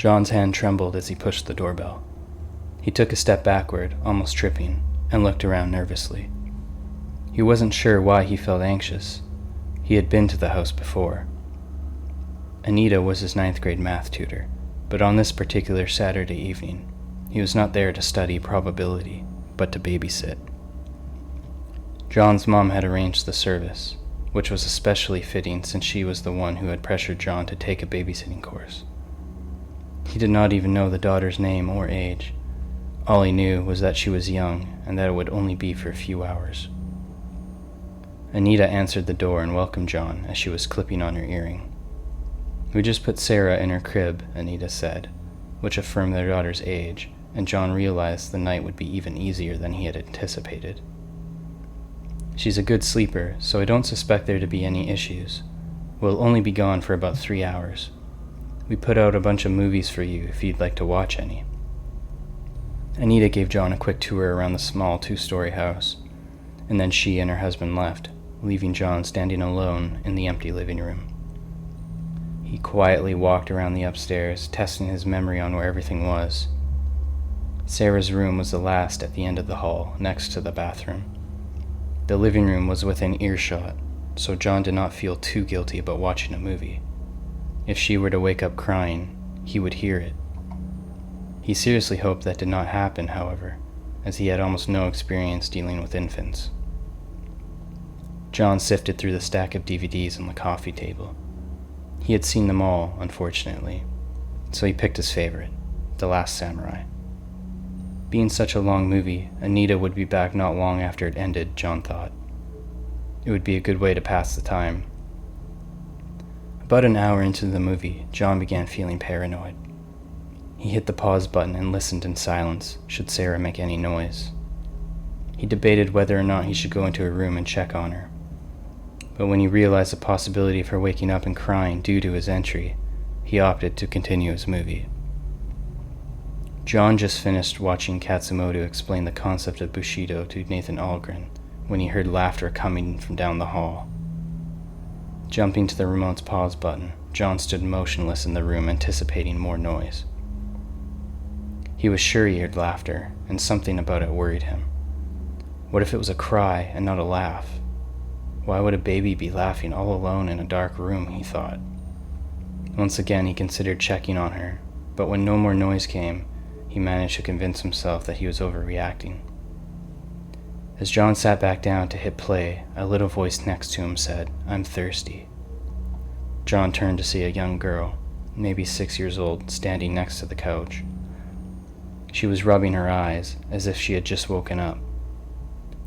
John's hand trembled as he pushed the doorbell. He took a step backward, almost tripping, and looked around nervously. He wasn't sure why he felt anxious. He had been to the house before. Anita was his 9th grade math tutor, but on this particular Saturday evening, he was not there to study probability, but to babysit. John's mom had arranged the service, which was especially fitting since she was the one who had pressured John to take a babysitting course. He did not even know the daughter's name or age. All he knew was that she was young and that it would only be for a few hours. Anita answered the door and welcomed John as she was clipping on her earring. "We just put Sarah in her crib," Anita said, which affirmed their daughter's age, and John realized the night would be even easier than he had anticipated. "She's a good sleeper, so I don't suspect there to be any issues. We'll only be gone for about 3 hours. We put out a bunch of movies for you if you'd like to watch any." Anita gave John a quick tour around the small 2-story house, and then she and her husband left, leaving John standing alone in the empty living room. He quietly walked around the upstairs, testing his memory on where everything was. Sarah's room was the last at the end of the hall, next to the bathroom. The living room was within earshot, so John did not feel too guilty about watching a movie. If she were to wake up crying, he would hear it. He seriously hoped that did not happen, however, as he had almost no experience dealing with infants. John sifted through the stack of DVDs on the coffee table. He had seen them all, unfortunately, so he picked his favorite, The Last Samurai. Being such a long movie, Anita would be back not long after it ended, John thought. It would be a good way to pass the time. About an hour into the movie, John began feeling paranoid. He hit the pause button and listened in silence, should Sarah make any noise. He debated whether or not he should go into her room and check on her. But when he realized the possibility of her waking up and crying due to his entry, he opted to continue his movie. John just finished watching Katsumoto explain the concept of Bushido to Nathan Algren when he heard laughter coming from down the hall. Jumping to the remote's pause button, John stood motionless in the room, anticipating more noise. He was sure he heard laughter, and something about it worried him. What if it was a cry and not a laugh? Why would a baby be laughing all alone in a dark room, he thought. Once again he considered checking on her, but when no more noise came, he managed to convince himself that he was overreacting. As John sat back down to hit play, a little voice next to him said, "I'm thirsty." John turned to see a young girl, maybe 6 years old, standing next to the couch. She was rubbing her eyes, as if she had just woken up.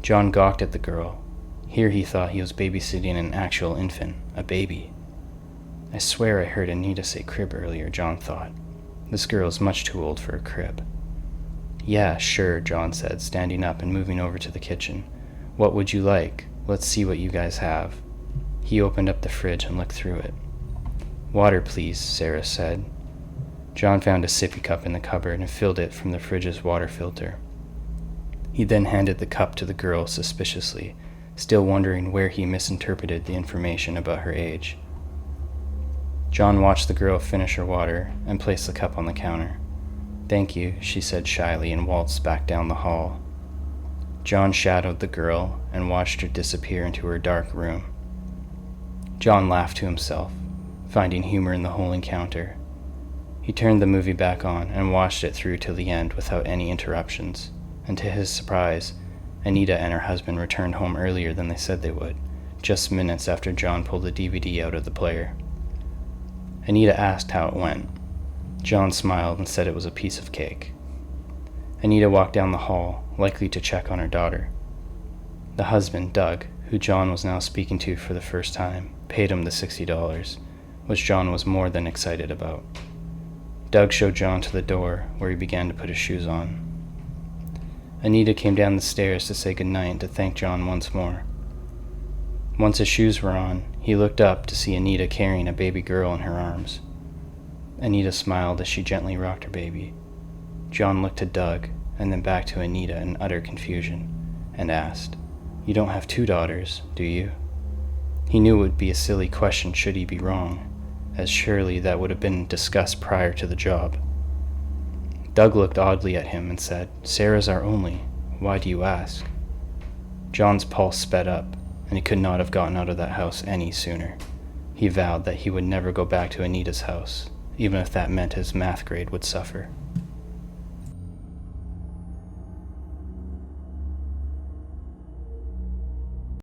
John gawked at the girl. Here he thought he was babysitting an actual infant, a baby. I swear I heard Anita say crib earlier, John thought. This girl is much too old for a crib. "Yeah, sure," John said, standing up and moving over to the kitchen. "What would you like? Let's see what you guys have." He opened up the fridge and looked through it. "Water, please," Sarah said. John found a sippy cup in the cupboard and filled it from the fridge's water filter. He then handed the cup to the girl suspiciously, still wondering where he misinterpreted the information about her age. John watched the girl finish her water and place the cup on the counter. "Thank you," she said shyly and waltzed back down the hall. John shadowed the girl and watched her disappear into her dark room. John laughed to himself, finding humor in the whole encounter. He turned the movie back on and watched it through till the end without any interruptions, and to his surprise, Anita and her husband returned home earlier than they said they would, just minutes after John pulled the DVD out of the player. Anita asked how it went. John smiled and said it was a piece of cake. Anita walked down the hall, likely to check on her daughter. The husband, Doug, who John was now speaking to for the first time, paid him the $60, which John was more than excited about. Doug showed John to the door, where he began to put his shoes on. Anita came down the stairs to say goodnight and to thank John once more. Once his shoes were on, he looked up to see Anita carrying a baby girl in her arms. Anita smiled as she gently rocked her baby. John looked to Doug, and then back to Anita in utter confusion, and asked, "You don't have 2 daughters, do you?" He knew it would be a silly question should he be wrong, as surely that would have been discussed prior to the job. Doug looked oddly at him and said, "Sarah's our only. Why do you ask?" John's pulse sped up, and he could not have gotten out of that house any sooner. He vowed that he would never go back to Anita's house, even if that meant his math grade would suffer.